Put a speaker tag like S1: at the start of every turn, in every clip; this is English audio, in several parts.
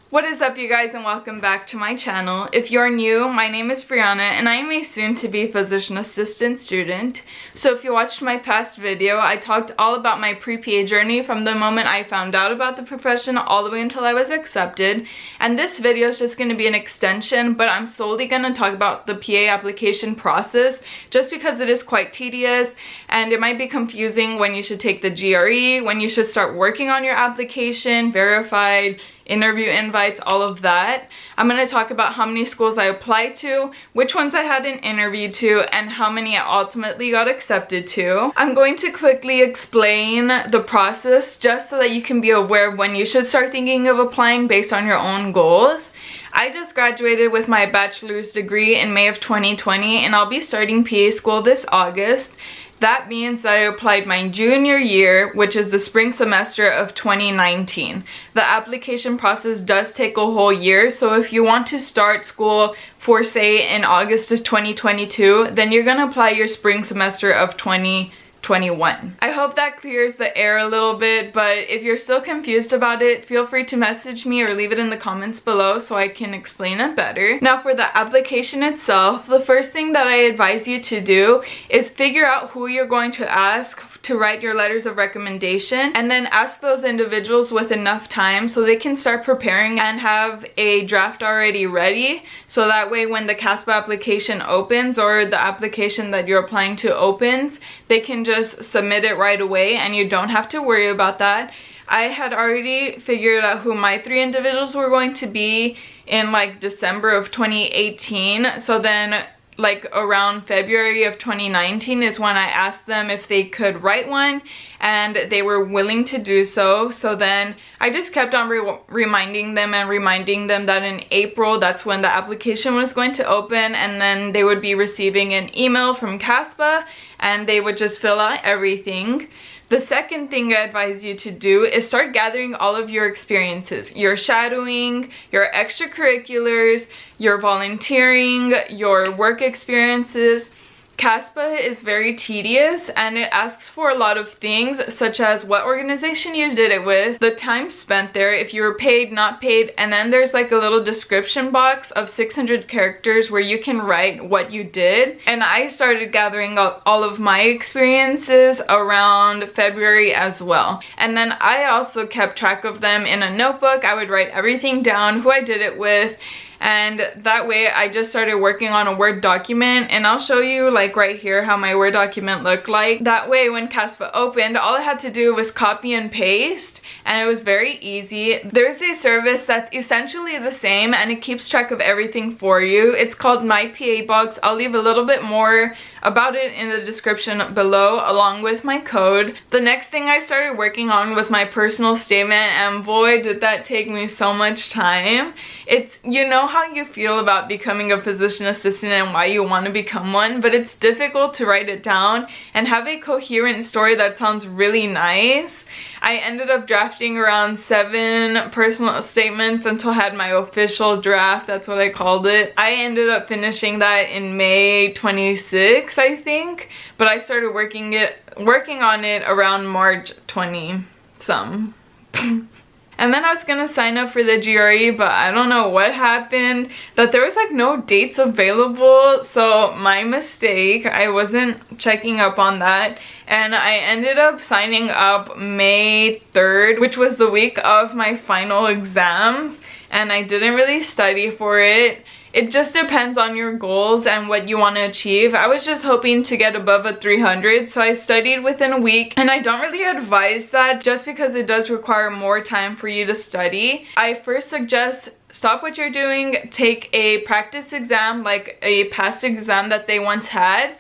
S1: What is up, you guys, and welcome back to my channel. If you're new, my name is Brianna and I am a soon-to-be physician assistant student. So if you watched my past video, I talked all about my pre-PA journey from the moment I found out about the profession all the way until I was accepted. And this video is just going to be an extension, but I'm solely going to talk about the PA application process just because it is quite tedious and it might be confusing when you should take the GRE, when you should start working on your application, verified, interview invites, all of that. I'm going to talk about how many schools I applied to, which ones I had an interview to, and how many I ultimately got accepted to. I'm going to quickly explain the process just so that you can be aware of when you should start thinking of applying based on your own goals. I just graduated with my bachelor's degree in May of 2020 and I'll be starting PA school this August. That means that I applied my junior year, which is the spring semester of 2019. The application process does take a whole year, so if you want to start school for, say, in August of 2022, then you're gonna apply your spring semester of 2021. I hope that clears the air a little bit, but if you're still confused about it, feel free to message me or leave it in the comments below so I can explain it better. Now for the application itself, the first thing that I advise you to do is figure out who you're going to ask to write your letters of recommendation, and then ask those individuals with enough time so they can start preparing and have a draft already ready, so that way when the CASPA application opens or the application that you're applying to opens, they can just submit it right away and you don't have to worry about that. I had already figured out who my 3 individuals were going to be in like December of 2018, so then like around February of 2019 is when I asked them if they could write one, and they were willing to do so. So then I just kept on reminding them that in April that's when the application was going to open, and then they would be receiving an email from CASPA and they would just fill out everything. The second thing I advise you to do is start gathering all of your experiences, your shadowing, your extracurriculars, your volunteering, your work experiences. CASPA is very tedious and it asks for a lot of things, such as what organization you did it with, the time spent there, if you were paid, not paid, and then there's like a little description box of 600 characters where you can write what you did. And I started gathering all of my experiences around February as well. And then I also kept track of them in a notebook. I would write everything down, who I did it with, and that way I just started working on a Word document, and I'll show you like right here how my Word document looked like. That way when CASPA opened, all I had to do was copy and paste, and it was very easy. There's a service that's essentially the same and it keeps track of everything for you. It's called My PA Box. I'll leave a little bit more about it in the description below along with my code. The next thing I started working on was my personal statement, and boy did that take me so much time. It's, you know how you feel about becoming a physician assistant and why you want to become one, but it's difficult to write it down and have a coherent story that sounds really nice. I ended up drafting around 7 personal statements until I had my official draft, that's what I called it. I ended up finishing that in May 26, I think, but I started working on it around March 20 some. And then I was gonna sign up for the GRE, but I don't know what happened, that there was like no dates available, so my mistake, I wasn't checking up on that, and I ended up signing up May 3rd, which was the week of my final exams, and I didn't really study for it. It just depends on your goals and what you want to achieve. I was just hoping to get above a 300, so I studied within a week, and I don't really advise that just because it does require more time for you to study. I first suggest stop what you're doing, take a practice exam, like a past exam that they once had,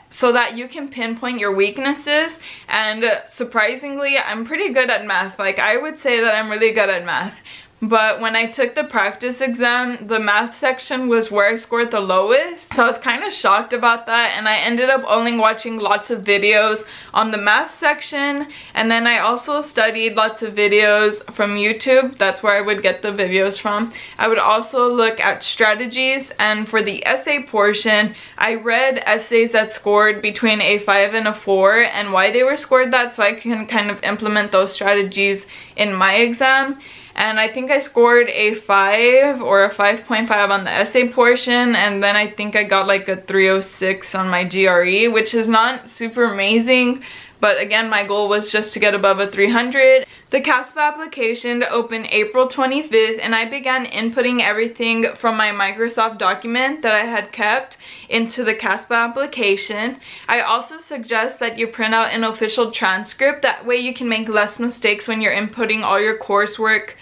S1: so that you can pinpoint your weaknesses. And surprisingly, I'm pretty good at math. Like, I would say that I'm really good at math, but when I took the practice exam, the math section was where I scored the lowest. So I was kind of shocked about that, and I ended up only watching lots of videos on the math section, and then I also studied lots of videos from YouTube. That's where I would get the videos from. I would also look at strategies, and for the essay portion, I read essays that scored between a 5 and a 4 and why they were scored that, so I can kind of implement those strategies in my exam. And I think I scored a 5 or a 5.5 on the essay portion, and then I think I got like a 306 on my GRE, which is not super amazing, but again, my goal was just to get above a 300. The CASPA application opened April 25th, and I began inputting everything from my Microsoft document that I had kept into the CASPA application. I also suggest that you print out an official transcript. That way you can make less mistakes when you're inputting all your coursework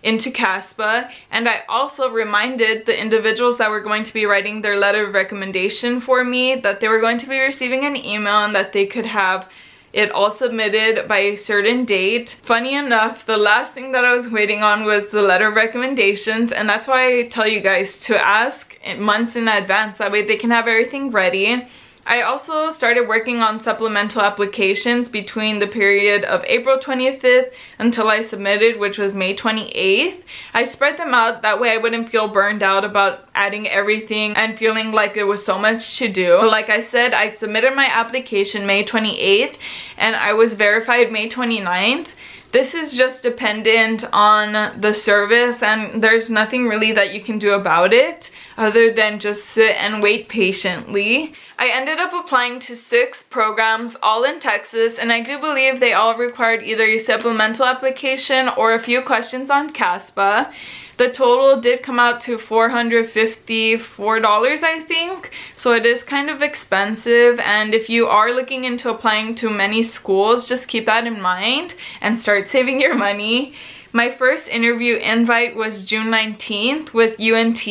S1: into CASPA. And I also reminded the individuals that were going to be writing their letter of recommendation for me that they were going to be receiving an email and that they could have it all submitted by a certain date. Funny enough, the last thing that I was waiting on was the letter of recommendations, and that's why I tell you guys to ask months in advance. That way they can have everything ready. I also started working on supplemental applications between the period of April 25th until I submitted, which was May 28th. I spread them out, that way I wouldn't feel burned out about adding everything and feeling like there was so much to do. But like I said, I submitted my application May 28th and I was verified May 29th. This is just dependent on the service, and there's nothing really that you can do about it other than just sit and wait patiently. I ended up applying to 6 programs, all in Texas, and I do believe they all required either a supplemental application or a few questions on CASPA. The total did come out to $454, I think, so it is kind of expensive, and if you are looking into applying to many schools, just keep that in mind and start saving your money. My first interview invite was June 19th with UNT,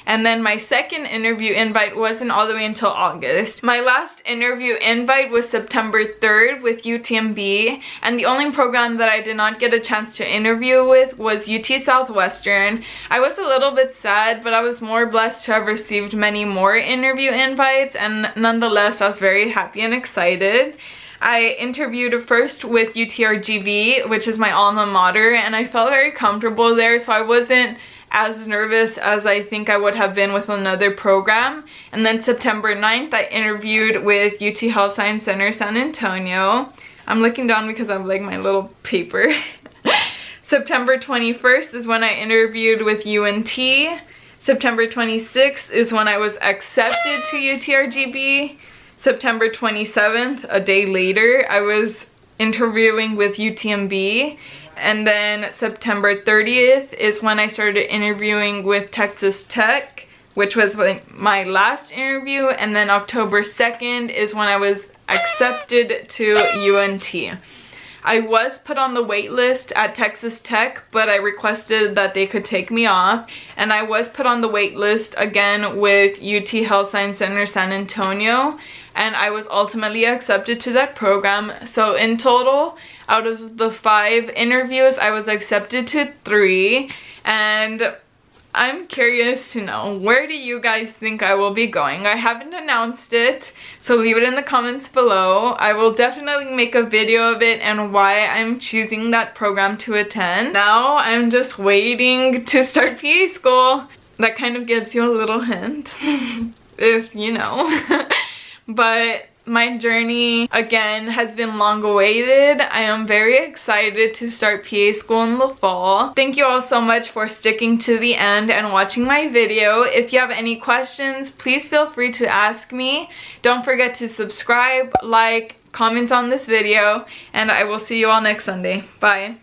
S1: and then my second interview invite wasn't all the way until August. My last interview invite was September 3rd with UTMB, and the only program that I did not get a chance to interview with was UT Southwestern. I was a little bit sad, but I was more blessed to have received many more interview invites, and nonetheless I was very happy and excited. I interviewed first with UTRGV, which is my alma mater, and I felt very comfortable there, so I wasn't as nervous as I think I would have been with another program. And then September 9th, I interviewed with UT Health Science Center San Antonio. I'm looking down because I have like my little paper. September 21st is when I interviewed with UNT. September 26th is when I was accepted to UTRGV. September 27th, a day later, I was interviewing with UTMB. And then September 30th is when I started interviewing with Texas Tech, which was my last interview. And then October 2nd is when I was accepted to UNT. I was put on the wait list at Texas Tech, but I requested that they could take me off. And I was put on the wait list again with UT Health Science Center San Antonio, and I was ultimately accepted to that program. So in total, out of the 5 interviews, I was accepted to 3, and I'm curious to know, where do you guys think I will be going? I haven't announced it, so leave it in the comments below. I will definitely make a video of it and why I'm choosing that program to attend. Now I'm just waiting to start PA school. That kind of gives you a little hint, if you know. But my journey, again, has been long awaited. I am very excited to start PA school in the fall. Thank you all so much for sticking to the end and watching my video. If you have any questions, please feel free to ask me. Don't forget to subscribe, like, comment on this video, and I will see you all next Sunday. Bye.